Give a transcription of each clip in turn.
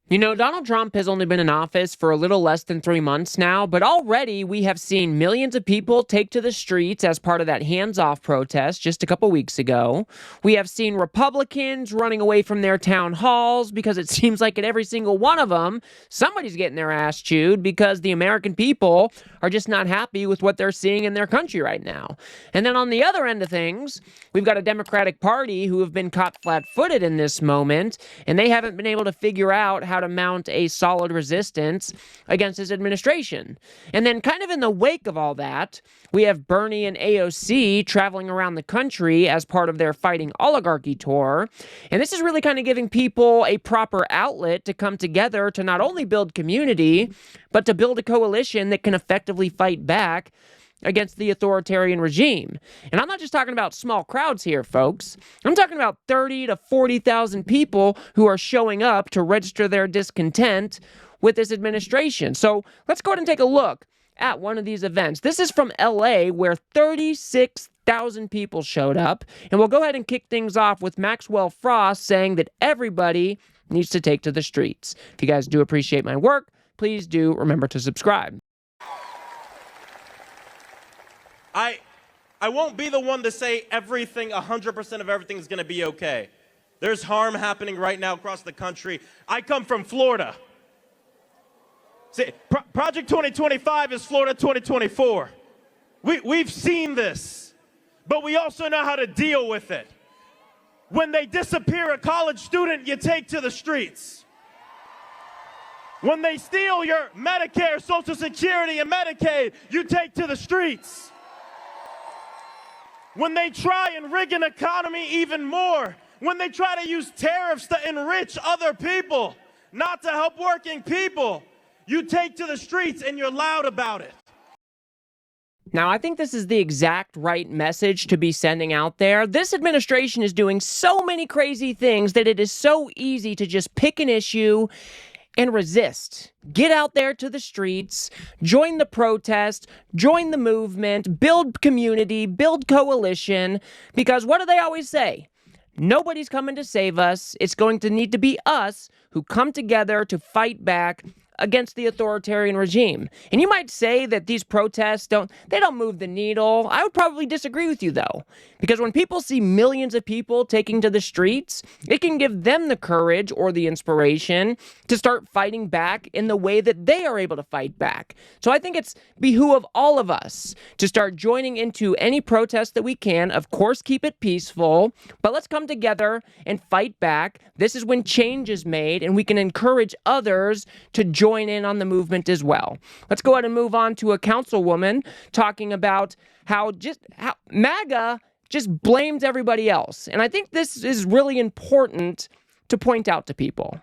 You know, Donald Trump has only been in office for a little less than 3 months now, but already we have seen millions of people take to the streets as part of that hands-off protest just a couple weeks ago. We have seen Republicans running away from their town halls because it seems like at every single one of them, somebody's getting their ass chewed because the American people are just not happy with what they're seeing in their country right now. And then on the other end of things, we've got a Democratic Party who have been caught flat-footed in this moment, and they haven't been able to figure out how to mount a solid resistance against his administration. And then kind of in the wake of all that, we have Bernie and AOC traveling around the country as part of their Fighting Oligarchy tour. And this is really kind of giving people a proper outlet to come together to not only build community, but to build a coalition that can effectively fight back against the authoritarian regime. And I'm not just talking about small crowds here, folks. I'm talking about 30 to 40,000 people who are showing up to register their discontent with this administration. So let's go ahead and take a look at one of these events. This is from LA, where 36,000 people showed up. And we'll go ahead and kick things off with Maxwell Frost saying that everybody needs to take to the streets. If you guys do appreciate my work, please do remember to subscribe. I won't be the one to say everything, 100% of everything is going to be okay. There's harm happening right now across the country. I come from Florida. See, Project 2025 is Florida 2024. We've seen this, but we also know how to deal with it. When they disappear a college student, you take to the streets. When they steal your Medicare, Social Security, and Medicaid, you take to the streets. When they try and rig an economy even more, when they try to use tariffs to enrich other people, not to help working people, you take to the streets and you're loud about it. Now, I think this is the exact right message to be sending out there. This administration is doing so many crazy things that it is so easy to just pick an issue and resist. Get out there to the streets, join the protest, join the movement, build community, build coalition, because what do they always say? Nobody's coming to save us. It's going to need to be us who come together to fight back against the authoritarian regime. And you might say that these protests don't move the needle. I would probably disagree with you, though, because when people see millions of people taking to the streets, it can give them the courage or the inspiration to start fighting back in the way that they are able to fight back. So I think it's behoove of all of us to start joining into any protest that we can. Of course, keep it peaceful, but let's come together and fight back. This is when change is made, and we can encourage others to join in on the movement as well. Let's go ahead and move on to a councilwoman talking about how MAGA just blames everybody else. And I think this is really important to point out to people.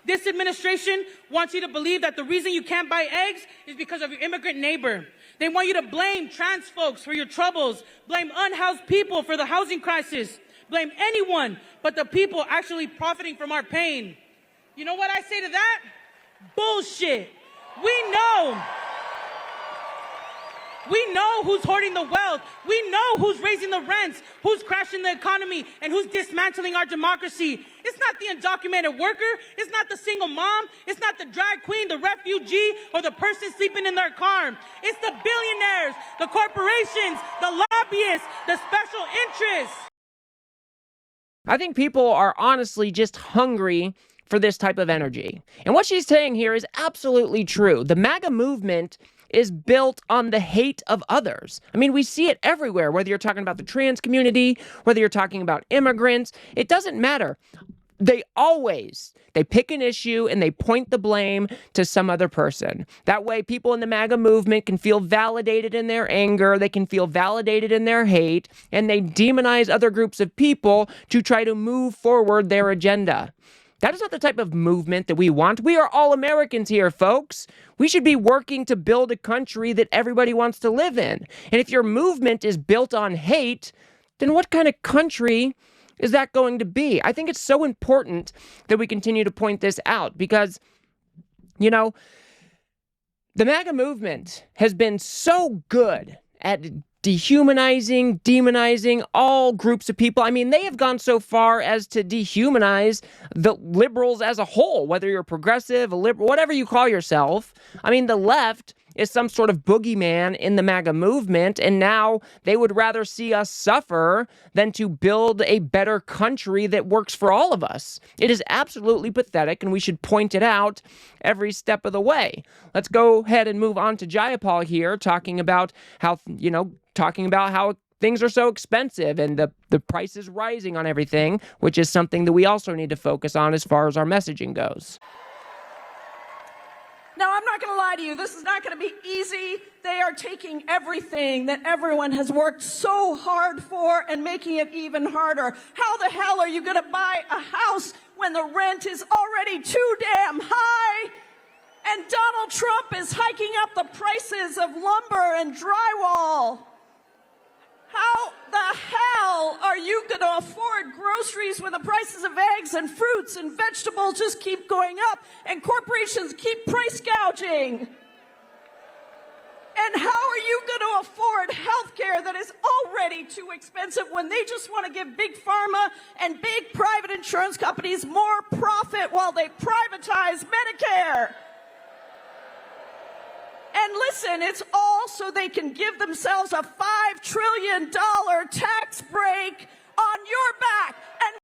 This administration wants you to believe that the reason you can't buy eggs is because of your immigrant neighbor. They want you to blame trans folks for your troubles, blame unhoused people for the housing crisis, blame anyone but the people actually profiting from our pain. You know what I say to that? Bullshit. We know who's hoarding the wealth. We know who's raising the rents, who's crashing the economy, and who's dismantling our democracy. It's not the undocumented worker. It's not the single mom. It's not the drag queen, the refugee, or the person sleeping in their car. It's the billionaires, the corporations, the lobbyists, the special interests. I think people are honestly just hungry for this type of energy. And what she's saying here is absolutely true. The MAGA movement is built on the hate of others. I mean, we see it everywhere, whether you're talking about the trans community, whether you're talking about immigrants, it doesn't matter. They pick an issue and they point the blame to some other person. That way, people in the MAGA movement can feel validated in their anger, they can feel validated in their hate, and they demonize other groups of people to try to move forward their agenda. That is not the type of movement that we want. We are all Americans here, folks. We should be working to build a country that everybody wants to live in. And if your movement is built on hate, then what kind of country is that going to be? I think it's so important that we continue to point this out because, you know, the MAGA movement has been so good at dehumanizing, demonizing all groups of people. I mean, they have gone so far as to dehumanize the liberals as a whole, whether you're progressive, a liberal, whatever you call yourself. I mean, the left is some sort of boogeyman in the MAGA movement, and now they would rather see us suffer than to build a better country that works for all of us. It is absolutely pathetic, and we should point it out every step of the way. Let's go ahead and move on to Jayapal here, talking about how things are so expensive and the price is rising on everything, which is something that we also need to focus on as far as our messaging goes. Now, I'm not going to lie to you. This is not going to be easy. They are taking everything that everyone has worked so hard for and making it even harder. How the hell are you going to buy a house when the rent is already too damn high? And Donald Trump is hiking up the prices of lumber and drywall. How the hell are you going to afford groceries when the prices of eggs and fruits and vegetables just keep going up and corporations keep price gouging? And how are you going to afford health care that is already too expensive when they just want to give big pharma and big private insurance companies more profit while they privatize Medicare? And listen, it's all so they can give themselves a $5 trillion tax break on your back. And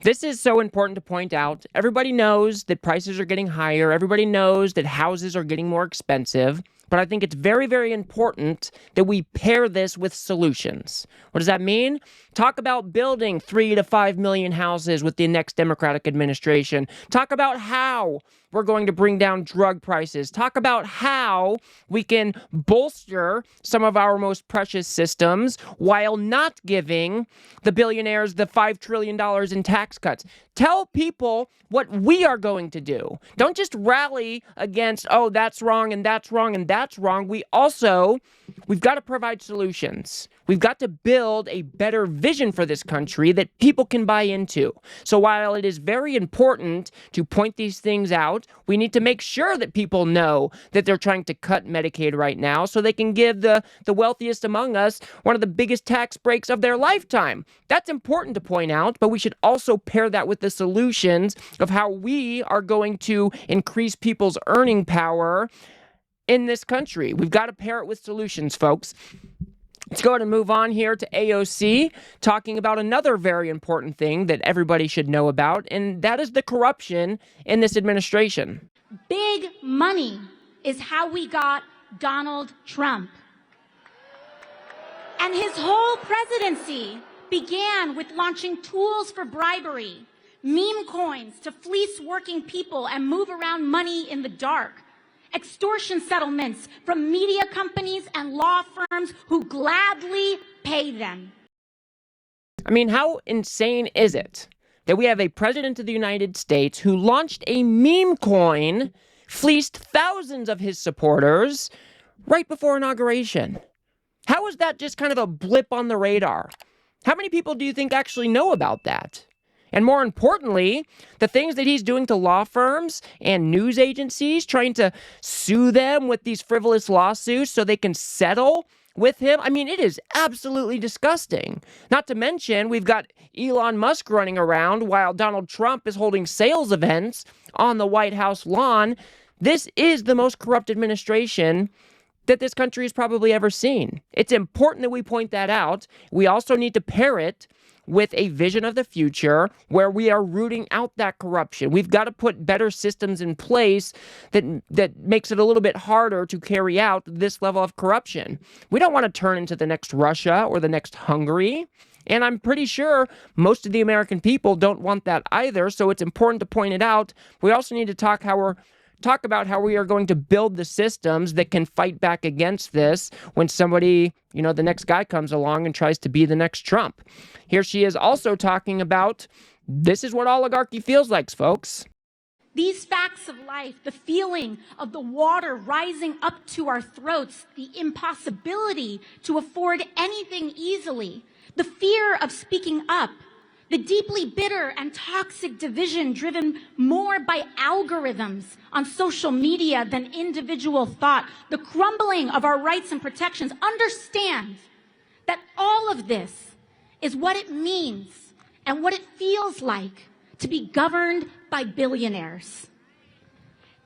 this is so important to point out. Everybody knows that prices are getting higher. Everybody knows that houses are getting more expensive. But I think it's very, very important that we pair this with solutions. What does that mean? Talk about building 3 to 5 million houses with the next Democratic administration. Talk about how we're going to bring down drug prices. Talk about how we can bolster some of our most precious systems while not giving the billionaires the $5 trillion in tax cuts. Tell people what we are going to do. Don't just rally against, oh, that's wrong and that's wrong and that's wrong. We've got to provide solutions. We've got to build a better vision for this country that people can buy into. So while it is very important to point these things out, we need to make sure that people know that they're trying to cut Medicaid right now so they can give the wealthiest among us one of the biggest tax breaks of their lifetime. That's important to point out, but we should also pair that with the solutions of how we are going to increase people's earning power in this country. We've got to pair it with solutions, folks. Let's go ahead and move on here to AOC, talking about another very important thing that everybody should know about, and that is the corruption in this administration. Big money is how we got Donald Trump. And his whole presidency began with launching tools for bribery, meme coins to fleece working people and move around money in the dark, extortion settlements from media companies and law firms who gladly pay them. I mean, how insane is it that we have a president of the United States who launched a meme coin, fleeced thousands of his supporters right before inauguration? How is that just kind of a blip on the radar? How many people do you think actually know about that? And more importantly, the things that he's doing to law firms and news agencies, trying to sue them with these frivolous lawsuits so they can settle with him. I mean, it is absolutely disgusting. Not to mention, we've got Elon Musk running around while Donald Trump is holding sales events on the White House lawn. This is the most corrupt administration that this country has probably ever seen. It's important that we point that out. We also need to pair it with a vision of the future where we are rooting out that corruption. We've got to put better systems in place that makes it a little bit harder to carry out this level of corruption. We don't want to turn into the next Russia or the next Hungary. And I'm pretty sure most of the American people don't want that either. So it's important to point it out. We also need to talk about how we are going to build the systems that can fight back against this when somebody, the next guy comes along and tries to be the next Trump. Here she is also talking about this is what oligarchy feels like, folks. These facts of life, the feeling of the water rising up to our throats, the impossibility to afford anything easily, the fear of speaking up, The deeply bitter and toxic division driven more by algorithms on social media than individual thought. The crumbling of our rights and protections. Understand that all of this is what it means and what it feels like to be governed by billionaires.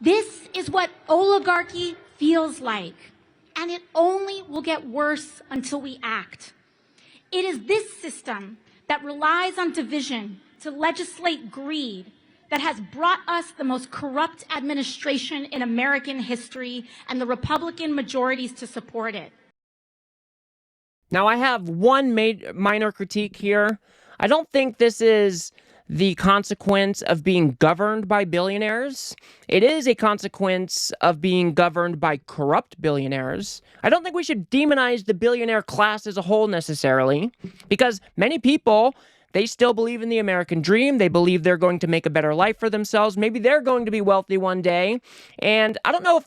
This is what oligarchy feels like, and it only will get worse until we act. It is this system that relies on division to legislate greed that has brought us the most corrupt administration in American history and the Republican majorities to support it. Now, I have one minor critique here. I don't think this is the consequence of being governed by billionaires. It is a consequence of being governed by corrupt billionaires. I don't think we should demonize the billionaire class as a whole necessarily, because many people, they still believe in the American dream. They believe they're going to make a better life for themselves. Maybe they're going to be wealthy one day. And I don't know if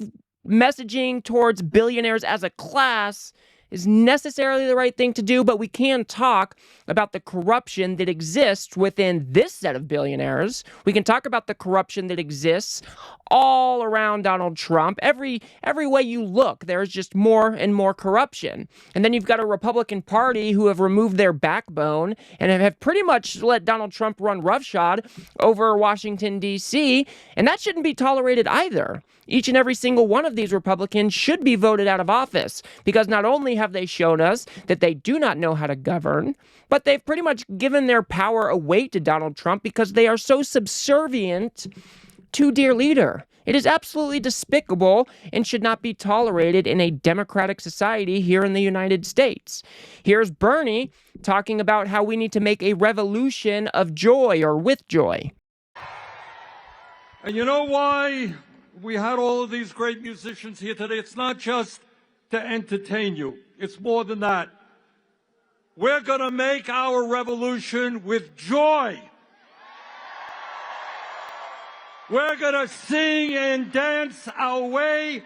messaging towards billionaires as a class is necessarily the right thing to do, but we can talk about the corruption that exists within this set of billionaires. We can talk about the corruption that exists all around Donald Trump. Every way you look, there's just more and more corruption. And then you've got a Republican Party who have removed their backbone and have pretty much let Donald Trump run roughshod over Washington, D.C., and that shouldn't be tolerated either. Each and every single one of these Republicans should be voted out of office, because not only have they shown us that they do not know how to govern, but they've pretty much given their power away to Donald Trump because they are so subservient to their leader. It is absolutely despicable and should not be tolerated in a democratic society here in the United States. Here's Bernie talking about how we need to make a revolution of joy, or with joy. And you know why we had all of these great musicians here today? It's not just to entertain you. It's more than that. We're going to make our revolution with joy. We're going to sing and dance our way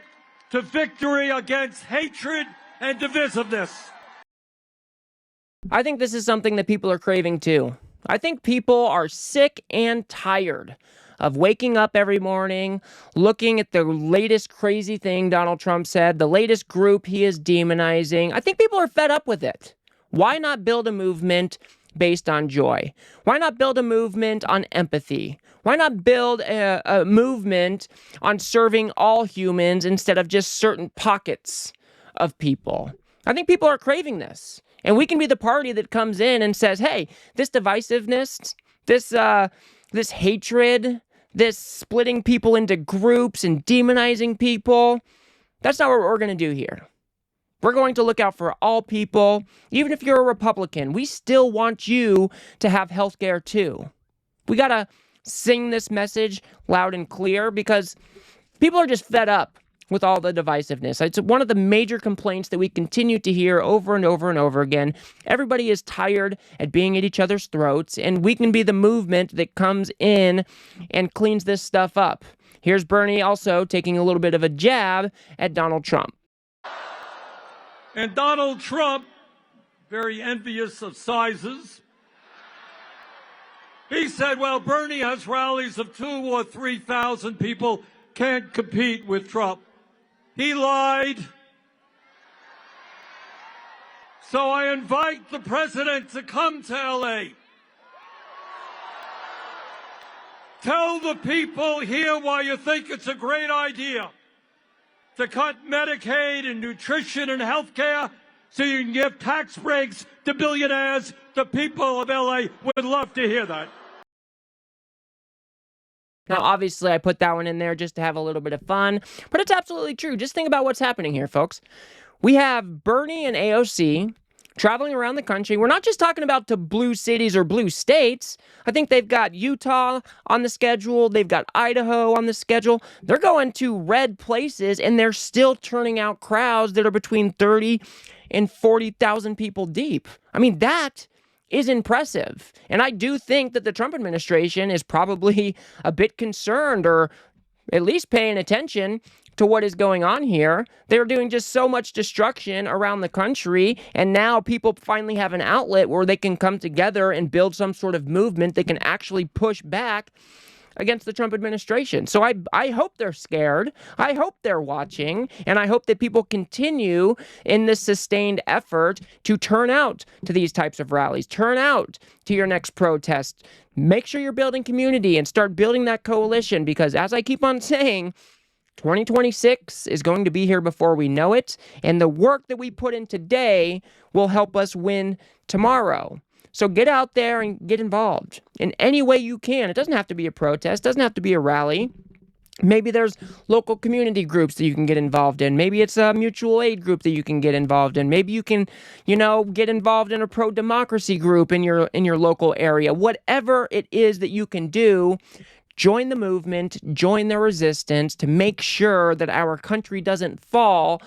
to victory against hatred and divisiveness. I think this is something that people are craving too. I think people are sick and tired of waking up every morning, looking at the latest crazy thing Donald Trump said, the latest group he is demonizing. I think people are fed up with it. Why not build a movement based on joy? Why not build a movement on empathy? Why not build a movement on serving all humans instead of just certain pockets of people? I think people are craving this. And we can be the party that comes in and says, hey, this divisiveness, this hatred, this splitting people into groups and demonizing people, that's not what we're going to do here. We're going to look out for all people. Even if you're a Republican, we still want you to have health care too. We got to sing this message loud and clear, because people are just fed up with all the divisiveness. It's one of the major complaints that we continue to hear over and over and over again. Everybody is tired at being at each other's throats, and we can be the movement that comes in and cleans this stuff up. Here's Bernie also taking a little bit of a jab at Donald Trump. And Donald Trump, very envious of sizes, he said, well, Bernie has rallies of 2,000 or 3,000 people, can't compete with Trump. He lied. So I invite the president to come to L.A. Tell the people here why you think it's a great idea to cut Medicaid and nutrition and health care so you can give tax breaks to billionaires. The people of L.A. would love to hear that. Now, obviously, I put that one in there just to have a little bit of fun, but it's absolutely true. Just think about what's happening here, folks. We have Bernie and AOC traveling around the country. We're not just talking about to blue cities or blue states. I think they've got Utah on the schedule. They've got Idaho on the schedule. They're going to red places, and they're still turning out crowds that are between 30 and 40,000 people deep. I mean, that is impressive. And I do think that the Trump administration is probably a bit concerned, or at least paying attention to what is going on here. They're doing just so much destruction around the country, and now people finally have an outlet where they can come together and build some sort of movement that can actually push back against the Trump administration. So I hope they're scared. I hope they're watching. And I hope that people continue in this sustained effort to turn out to these types of rallies, turn out to your next protest. Make sure you're building community and start building that coalition, because as I keep on saying, 2026 is going to be here before we know it. And the work that we put in today will help us win tomorrow. So get out there and get involved in any way you can. It doesn't have to be a protest, doesn't have to be a rally. Maybe there's local community groups that you can get involved in. Maybe it's a mutual aid group that you can get involved in. Maybe you can, get involved in a pro-democracy group in your local area. Whatever it is that you can do, join the movement, join the resistance to make sure that our country doesn't fall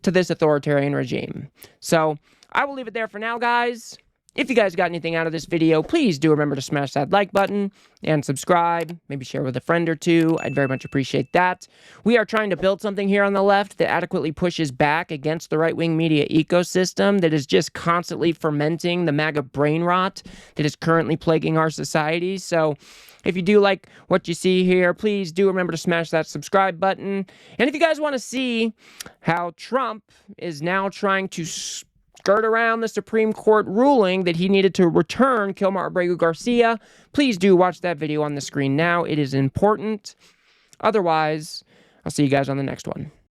to this authoritarian regime. So I will leave it there for now, guys. If you guys got anything out of this video, please do remember to smash that like button and subscribe. Maybe share with a friend or two. I'd very much appreciate that. We are trying to build something here on the left that adequately pushes back against the right-wing media ecosystem that is just constantly fermenting the MAGA brain rot that is currently plaguing our society. So if you do like what you see here, please do remember to smash that subscribe button. And if you guys want to see how Trump is now trying to skirt around the Supreme Court ruling that he needed to return Kilmar Abreu Garcia, please do watch that video on the screen now. It is important. Otherwise, I'll see you guys on the next one.